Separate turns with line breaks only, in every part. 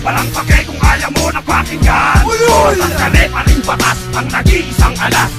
Walang pake kung ayaw mo na pakinggan. Batas kami pa rin batas ang nag-iisang alas.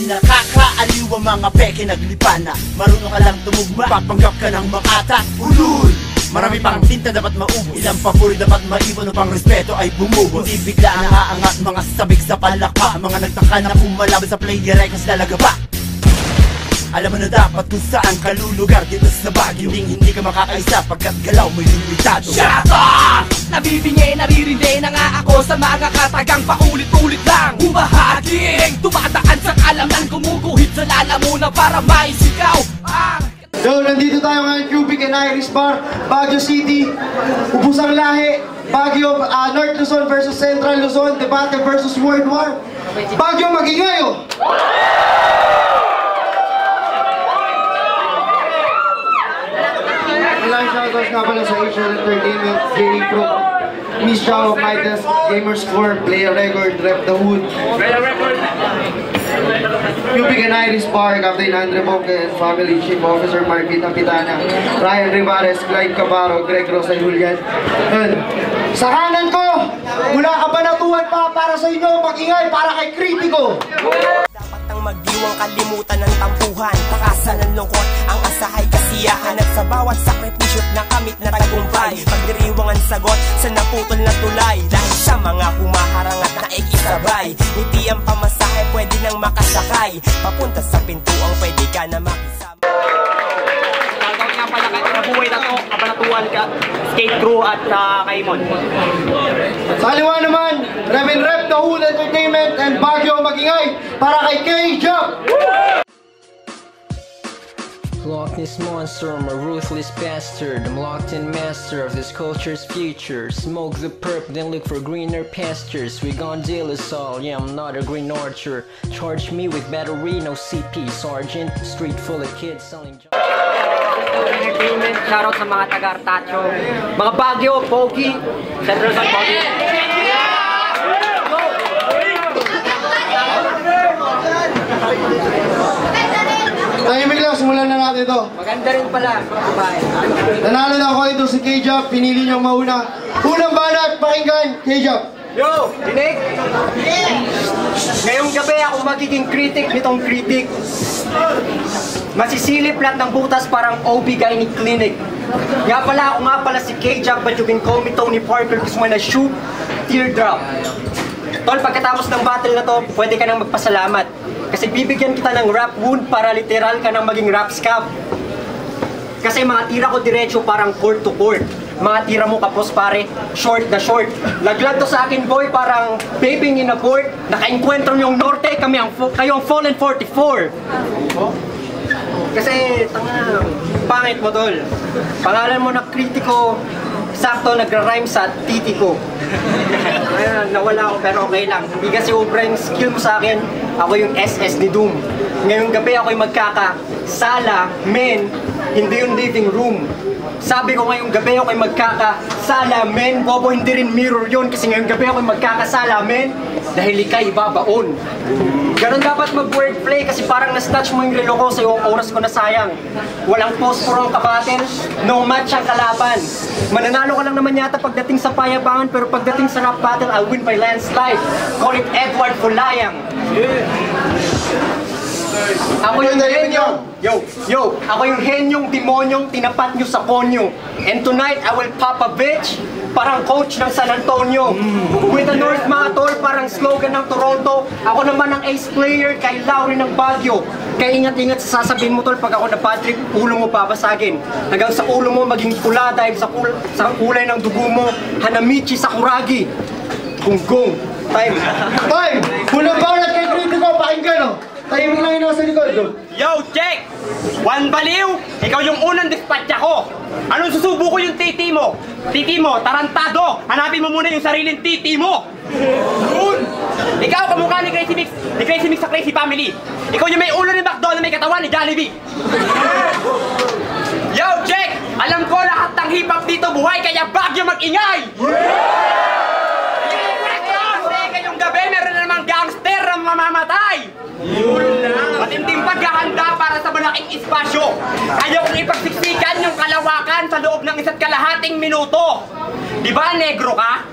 Nakakaaliw ang mga peke naglipan na marunong ka lang tumugma, papanggap ka ng makata. Ulul! Marami pang tinta dapat maubos, ilang papuri dapat maiwan upang respeto ay bumubos. Hindi bigla ang aangat mga sabik sa palakpa, mga nagtaka na pumalaban sa player ay kas lalaga pa. Alam mo na dapat kung saan ka lulugar dito sa Baguio. Hindi ka makakaisa pagkat galaw mo'y limitado.
Shut up! Nabibingi, naririndi na nga ako sa mga katagang paulit-ulit lang humahaging, tumataan sa kalamnan, kumuguhit sa lalamunan para maisigaw ang...
So, nandito tayo ngayon, Cubic and Irish Bar, Baguio City. Ubusang lahi, Baguio, North Luzon versus Central Luzon, debate versus World War. Baguio mag-ingayo! Maraming shoutouts nga pala sa Asian Entertainment, Gary Pro, Miss Chao, Midas, Gamerscore, Player Record, Rep the Hood, Cubic and Irish Bar, Captain Andre Bongke and Family, Chief Officer Marquita Pitana, Ryan Rivares, Clyde Cabaro, Greg Rosa Julian. Sa kanan ko, mula Kabanatuan pa para sa inyo, mag-ingay para kay Kritiko.
Dapat ang magdiwang kalimutan ng tampuhan, takasan ng lungkot, ang asahay kasiyahan, at sa bawat sakripisyo't nakamit na tagumpay, pagdiriwang ang sagot sa naputol na tulay, dahil sa mga humaharang at naikisabay, ngiti ang pamasahe pwede nang makasakay, papunta sa pintuang pwede ka na makisama. Shoutout nga pala kay Nabuhay na to, Kabanatuan ka, Skate Crew at Kaimon.
Sa kaliwa naman, Rep the Hood Entertainment and Baguio mag-ingay para kay K-Jump!
Loch Ness monster, I'm a ruthless bastard. I'm locked in master of this culture's future. Smoke the perp, then look for greener pastures. We gon' deal us all, yeah, I'm not a green archer. Charge me with battery, no CP, sergeant. Street full of kids selling
Entertainment, shoutout sa mga taga-Artacho, mga Baguio, Pogi, Central Luzon, Pogi.
Tahimik lang, simulan na natin ito.
Maganda rin pala.
Nanalo na ako ito si K-Jump, pinili niyong mauna. Unang banat, pakinggan, K-Jump.
Yo, dinig! Ngayong gabi ako magiging critic nitong critic. Masisilip lahat ng butas parang OB-GYN clinic. Nga pala si K-Jump, but you can call me Tony Parker because when I shoot, teardrop. Tol, pagkatapos ng battle na to, pwede ka nang magpasalamat. Kasi bibigyan kita ng rap wound para literal ka nang maging rap scab. Kasi mga tira ko diretso parang court to court. Mga tira mo kapos pare, short na short. Laglag to sa akin boy parang vaping in a port. Naka-encuentro yung norte, kayo ang fallen 44. Kasi, tanga, pangit mo tol. Pangalan mo na Kritiko, sakto nagra-rhyme sa titi ko. Ayun, nawala ako pero okay lang. Hindi kasi ubra yung skill mo sa akin. Ako yung SS ni Doom. Ngayong gabi ako'y magkakasala, men, hindi yung living room. Sabi ko ngayong gabi ako'y magkakasala, men, bobo hindi rin mirror yun. Kasi ngayong gabi ako'y magkakasala, men, dahil ika'y babaon. Ganon dapat mag-wordplay kasi parang na-snatch mo yung relo ko sa yung oras ko na sayang. Walang posporo ang kabatin, no match ang kalaban. Mananalo ka lang naman yata pagdating sa payabangan, pero pagdating sa rap battle, I'll win by landslide. Call it Edward Fulayang. Ako yung henyong, ako yung henyong demonyong tinapat nyo sa konyo. And tonight, I will pop a bitch, parang coach ng San Antonio. With the North mga tol, parang slogan ng Toronto. Ako naman ang ace player kay Lowry ng Baguio. Kaya ingat-ingat sa sasabihin mo tol, pag ako na bad trip, ulo mo babasagin. Hanggang sa ulo mo maging pula dahil sa kulay ng dugo mo, Hanamichi Sakuragi. Gunggong. Time.
Time! Unang banat kay Kritiko, pakinggan o. Tahimik lang yun sa likod.
Yo, check! Juan Baliw, ikaw yung unang dispatcha ko. Anong susubo ko yung titi mo? Titi mo, tarantado! Hanapin mo muna yung sariling titi mo! Yun! Ikaw, kamukha ni Crazy Mix sa Crazy Family. Ikaw yung may ulo ni McDo na may katawan ni Jollibee. Yo, check! Alam ko lahat ng
hip-hop dito buhay, kaya Baguio mag-ingay! Ngayong gabi, meron na namang gangster na mamamatay! Matinding paghahanda para sa malaking espasyo. Ayaw kong ipagsiksikan yung kalawakan sa loob ng 1.5 minuto. Di ba, negro ka?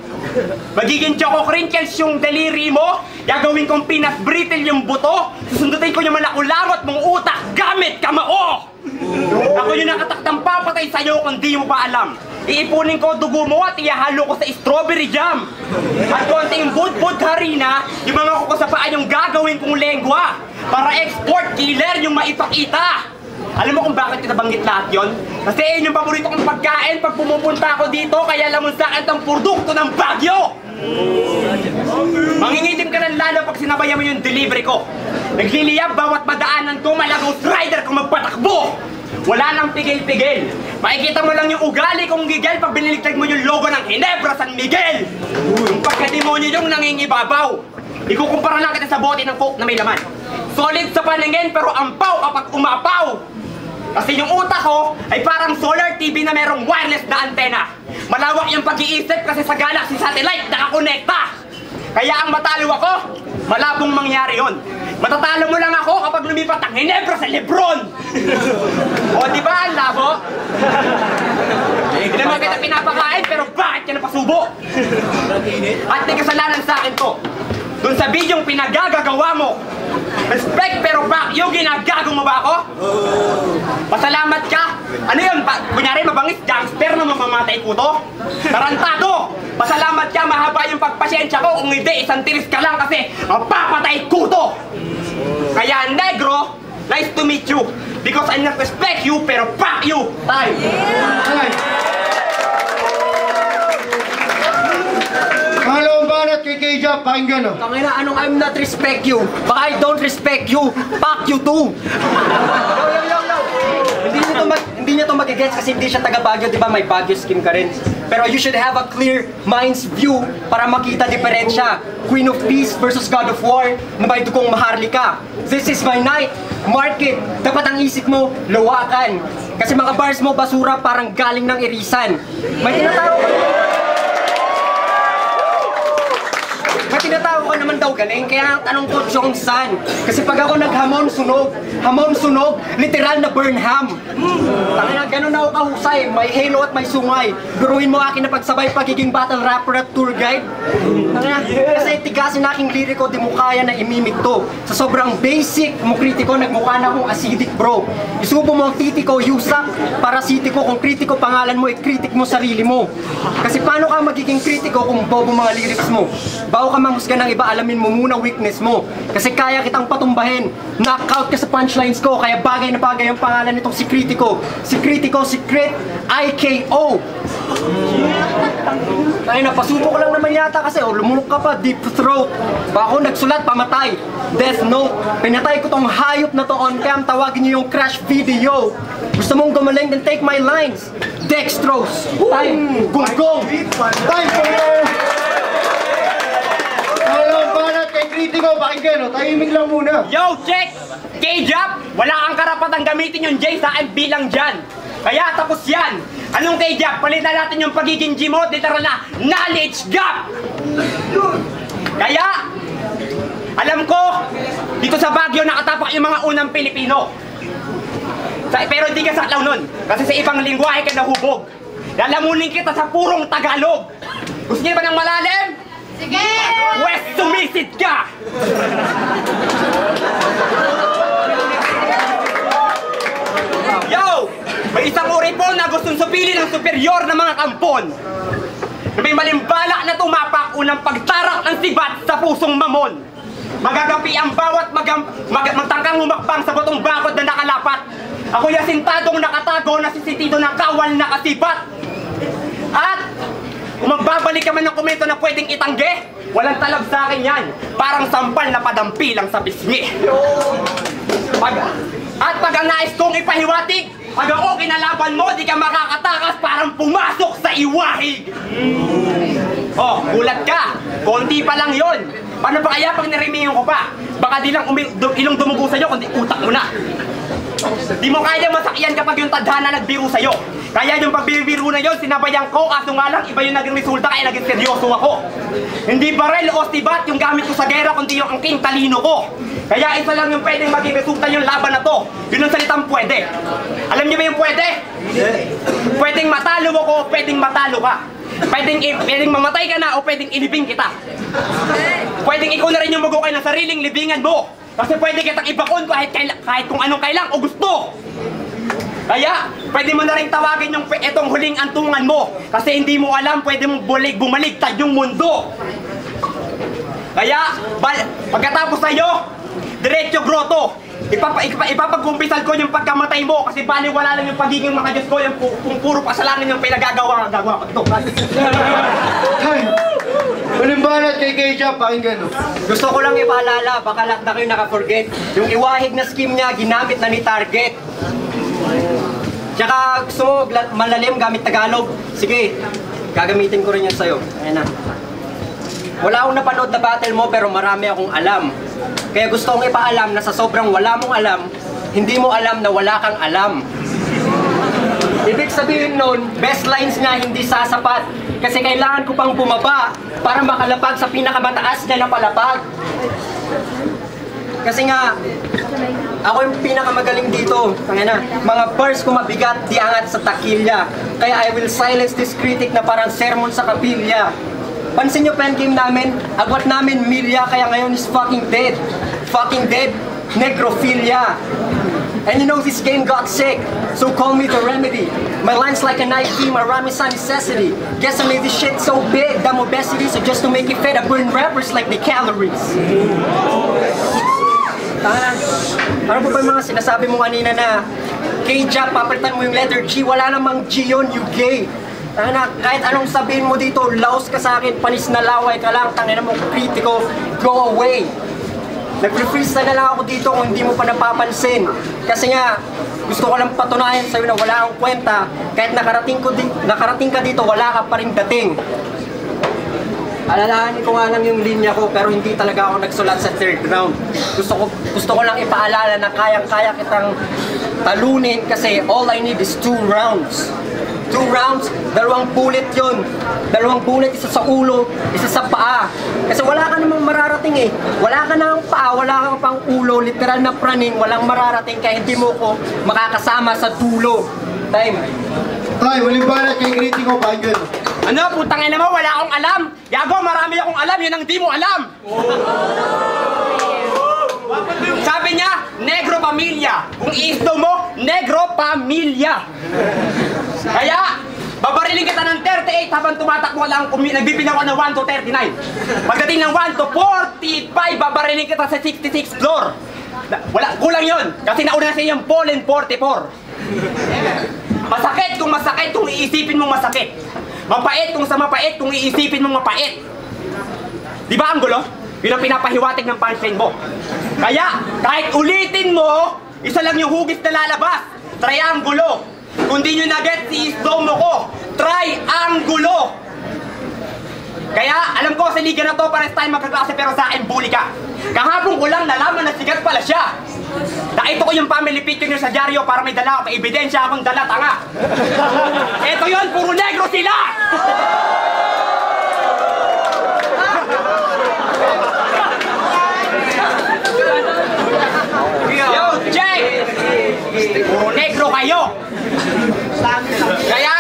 Magiging choco crinkles yung daliri mo. Gagawin kong peanut brittle yung buto. Susundutin ko yung malakulangot mong utak gamit kamao. Ako yung nakatakdang papatay sa'yo kung di mo pa alam. Iipunin ko dugo mo at ihahalo ko sa strawberry jam. At konting bud-bud harina, yung mga kuko sa paa yung gagawin kong lengwa. Para export killer yung maipakita. Alam mo kung bakit kita banggit lahat yun? Kasi yun yung paborito kong pagkain pag pumupunta ako dito, kaya lamon sa akin itong produkto ng Baguio! Mangingitim ka ng lalo pag sinabayan mo yung delivery ko. Nagliliyab bawat madaanan ko, malagos rider kung magpatakbo! Wala nang pigil-pigil. Makikita mo lang yung ugali kong gigil pag biniligtad mo yung logo ng Ginebra San Miguel. Yung pagkademonyo yung nangingibabaw. Ikukumpara lang kita sa bote ng coke na may laman. Solid sa paningin pero ampaw kapag umapaw. Kasi yung utak ko ay parang solar TV na merong wireless na antena. Malawak yung pag-iisip kasi sa galaxy satellite nakakonekta. Kaya ang matalo ako, malabong mangyari yon. Matatalo mo lang ako kapag lumipat ang Ginebra sa Lebron! O di ba ang labo? Hindi naman kita pinapakain pero bakit ka napasubo? At may kasalanan sa akin to. Doon sa bidyong pinagagagawa mo. Respect pero back yung ginagago mo ba ako? Pasalamat ka. Ano yun? Kunyari mabangis gangster na mamamatay ko to? Tarantado! Pasalamat ka, mahaba yung pagpasyensya ko. Kung hindi, isang tiris ka lang kasi mapapatay ko to! Kaya negro, nice to meet you. Because I not respect you pero back you! Time!
Hello, banat kay Keja, pakinggan o.
Tangina, anong I'm not respect you? Baka I don't respect you. Fuck you too. Yo. Hindi niya to magigets kasi hindi siya taga Baguio, di ba? May Baguio skin ka rin. Pero you should have a clear mind's view para makita diferensya. Queen of Peace versus God of War na may dugong Maharlika. This is my night. Market. Dapat ang isip mo, lawakan. Kasi mga bars mo, basura parang galing ng irisan. May tinatawag ko naman daw galing, kaya ang tanong ko kung saan. Kasi pag ako naghamon sunog, literal na Burnham. Tangina, ganun ako kahusay, may halo at may sungay. Guruin mo akin na pagsabay pagiging battle rapper at tour guide. Tangina, kasi tigasin aking liriko, di mo kaya na imimik to. Sa sobrang basic mo kritiko, nagmukha na akong acidic bro. Isubo mo ang titi ko, yusak, parasiti ko, kung kritiko pangalan mo, kritik mo sarili mo. Kasi paano ka magiging kritiko kung bobo mga lyrics mo? Bago ka manghusga ng iba, alamin mo muna weakness mo. Kasi kaya kitang patumbahin. Knockout ka sa punchlines ko, kaya bagay na bagay ang pangalan nitong si Kritiko. Si Kritiko, Secret IKO. Ay, napasubo ko lang naman yata kasi lumulok ka pa, deep throat. Ba ako nagsulat, pamatay. Death Note. Pinatay ko tong hayop na to on cam, tawagin niyo yung crash video. Gusto mong gumaling, then take my lines. Dextrose. Time. Gunggong.
Time for more! Hello, banat kay Kritiko, pakinggan o. Tahimik lang muna.
Yo, check! K-Jap, wala kang karapatang gamitin yung J sa akin bilang dyan. Kaya tapos yan. Anong K-Jap? Palitan natin yung pagiging G mo, literal na knowledge gap. Kaya, alam ko, dito sa Baguio nakatapak yung mga unang Pilipino. Pero hindi ka saklaw nun. Kasi sa ibang lingwahe ka nahubog. Lalamunin kita sa purong Tagalog. Gusto niyo ba ng malalim?
Sige!
West, sumisid ka! Yo! May isang uri po na gustong supili ng superior na mga kampon. Na may malimbalak na tumapak unang pagtarak ng sibat sa pusong mamon. Magagapi ang bawat magtangkang humakbang sa butong bakod na nakalapat. Ako yasintadong nakatago na sisitido ng kawal na kasipat. At kung magbabalik ka man ng komento na pwedeng itangge, walang talab sa akin yan. Parang sampal na padampi lang sa pisngi. At pag ang nais kong ipahiwatig, pag ako kinalaban mo, di ka makakatakas, parang pumasok sa iwahig. Oh, gulat ka. Konti pa lang yon. Paano ba kaya pag narimingan ko pa? Baka di lang ilong dumugo sa'yo, kundi utak mo na. Di mo kaya masakyan kapag yung tadhana nagbiro sa'yo. Kaya yung pagbibiro na yun, sinabayan ko, kaso nga lang, iba yung naging resulta, kaya naging seryoso ako. Hindi barel o sibat yung gamit ko sa gera, kundi yung angking talino ko. Kaya isa lang yung pwedeng maging resulta yung laban na to. Yun ang salitang pwede. Alam niyo ba yung pwede? Pwedeng matalo ako, pwedeng matalo ka. Pwedeng mamatay ka na o pwedeng ilibing kita. Pwedeng ikaw na rin yung magukay ng sariling libingan mo. Kasi pwede kitang ibakon kahit kung anong kailang o gusto. Kaya, pwede mo na rin tawagin yung etong huling antungan mo. Kasi hindi mo alam, pwede mong bumaligtad yung mundo. Kaya, pagkatapos sa'yo, diretso grotto. Ipapagkumpisal ko yung pagkamatay mo. Kasi baliwala lang yung pagiging mga Diyos ko. Yung kung puro pasalanan yung pinagagawa ko ito.
Tay, malimbanat kay Keja, pakinggan.
Gusto ko lang ipaalala, baka lahat na kayo nakaforget. Yung iwahig na scheme niya, ginamit na ni Target. Tsaka gusto mo malalim gamit Tagalog? Sige, gagamitin ko rin yan sa'yo. Ayan na. Wala akong napanood na battle mo pero marami akong alam. Kaya gusto kong ipaalam na sa sobrang wala mong alam, hindi mo alam na wala kang alam. Ibig sabihin nun, best lines nga hindi sasapat. Kasi kailangan ko pang bumaba para makalapag sa pinakamataas na napalapag. Kasi nga, ako yung pinakamagaling dito. Mga bars ko mabigat, di angat sa takilya. Kaya I will silence this critic na parang sermon sa kapilya. Pansin nyo pen game namin, agwat namin milya, kaya ngayon is fucking dead. Fucking dead, necrophilia. And you know this game got sick, so call me the remedy. My line's like a knife beam, my rhyme is a necessity. Guess I made this shit so big, damn obesity, so just to make it fit, I burn rappers like the calories. Ano po ba yung mga sinasabi mo kanina na K-Jack, papalitan mo yung letter G, wala namang G yun, you gay. Kahit anong sabihin mo dito, laos ka sa akin, panis na laway ka lang, tangina mo kritiko, go away. Nag-freeze na lang ako dito kung hindi mo pa napapansin. Kasi nga, gusto ko lang patunayan sa'yo na wala akong kwenta, kahit nakarating ka dito, wala ka pa rin dating. Alalahanin ko nga lang yung linya ko pero hindi talaga ako nagsulat sa third round. Gusto ko lang ipaalala na kayang-kaya kitang talunin kasi all I need is 2 rounds. 2 rounds, 2 bullet yun. 2 bullet, isa sa ulo, isa sa paa. Kasi wala ka namang mararating eh. Wala ka nang paa, wala ka pang ulo, literal na praning, walang mararating kaya hindi mo ko makakasama sa dulo. Time.
Tay, malimbanat kay kritiko, pakinggan.
Ano, putangin naman, wala akong alam. Yago, marami akong alam, yun ang di mo alam. Sabi niya, negro pamilya. Kung i-isto mo, negro pamilya. Kaya, babariling kita ng 38 habang tumatakbo lang, nagbibinaw ka ng 1 to 39. Pagdating ng 1 to 45, babariling kita sa 66 floor. Wala, kulang yun. Kasi nauna na siya yung Polen 44. Masakit kung iisipin mong masakit. Mapait kung sa mapait kung iisipin mong mapait. Di ba ang gulo? Yun ang pinapahiwatig ng punchline mo. Kaya, kahit ulitin mo, isa lang yung hugis na lalabas. Triangulo. Kung di nyo na-get si isdomo ko, triangulo. Kaya, alam ko sa liga na to, pares tayo magkaklase pero sa akin, bully ka. Kahapon ko lang nalaman na sigat pala siya. Nakita ko yung family picture niyo sa dyaryo para may dala ako, may ebidensya akong dala, tanga. Eto yun, puro negro sila! Yo, Jay! Puro negro kayo! Kaya,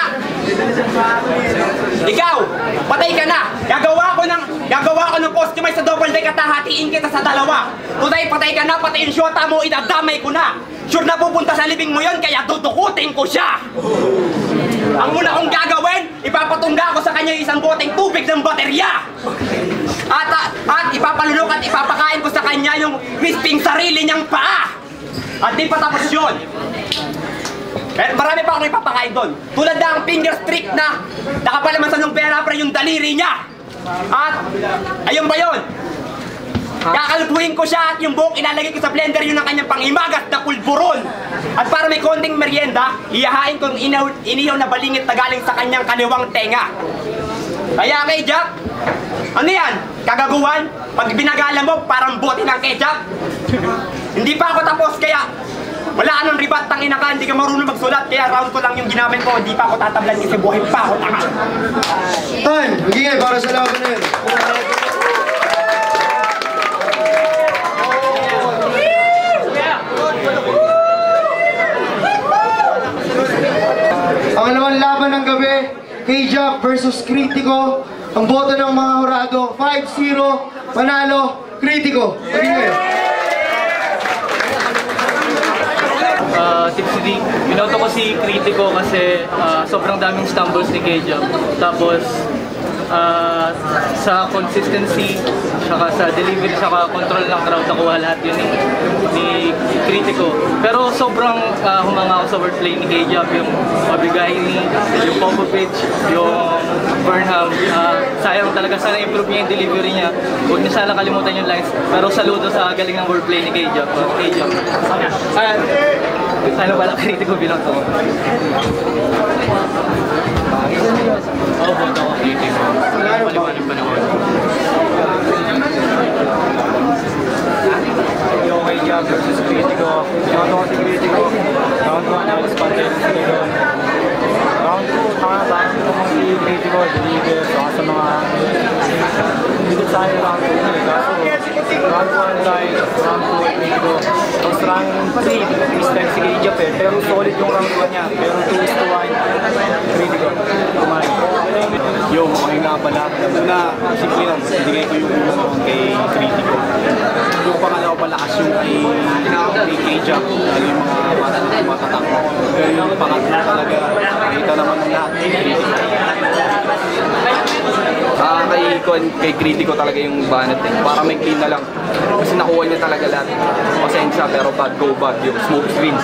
ikaw, patay ka na! Gagawa ko ng customize sa double deck at hahatiin kita sa dalawa. Tunay, patay ka na, pati yung syota mo, idadamay ko na. Sure na pupunta sa libing mo yun, kaya dudukutin ko siya. Ang muna kong gagawin, ipapatungga ko sa kanya isang boteng tubig ng baterya. At ipapalulok at ipapakain ko sa kanya yung crisping sarili niyang paa. At di pa tapos yun. Marami pa akong ipapakain doon. Tulad na ang finger strip na nakapalaman sa nung pera para yung daliri niya. At ayun ba yun? Kakalbuhin ko siya at yung buhok ilalagay ko sa blender yun ang kanyang pangimagas na pulburon. At para may konting merienda, iyahain ko yung inihaw na balingit na galing sa kanyang kaliwang tenga. Kaya kay Jack, ano yan? Kagaguhan? Pag binagala mo, parang bote ng ketchup? Hindi pa ako tapos kaya Wala ka ng ribat, tangina ka, hindi ka marunong magsulat. Kaya round ko lang yung ginamit ko, hindi pa ako tatablan kasi buhay pa ako, tanga.
Tan, magingay para sa laban na yun. Ang naman laban ng gabi, K-Jack versus Critico. Ang boto ng mga hurado, 5-0, panalo, Critico.
Tipsy D, binoto ko si Critico kasi sobrang daming stumbles ni K-Jack. Tapos sa consistency, saka sa delivery, saka control ng crowd, nakuha lahat yun ni Critico. Pero sobrang humanga ako sa wordplay ni K-Jack, yung Mabigay, yung Popovich, yung Burnham. Sayang talaga, sana improve niya yung delivery niya. Huwag niya sana kalimutan yung lines. Pero saludo sa galing ng wordplay ni K-Jack. Ano pala, Critico binoto ko. Boto ko Critico. Paliwanag pa naman.
Yung K-Jack versus Critico. Binoto ko si Critico. Round 1 na spontaneous sa gano'n. Round 2, parang naman si Critico. Deliver. Saka sa mga hindi sa akin round 2 na. Kaso round 1 tayo. Round 2 Critico. Tapos round 3, mistake si K-Jack eh. Pero solid yung round 1 niya. Pero 2-1 Critico. Kumain.
Yung okay nga pala. Una, simple lang. Binigay ko yung kay Critico. Yung pangalawa palakas yung kay K-Jack. Lalo yung mga matatak. Pero yung pangatlo talaga, nakita naman ng lahat kay Critico. Kay Critico talaga yung banat eh. Para may clean na lang. Kasi nakuha niya talaga lahat. Pasensya pero bad go bad yung smoke screen.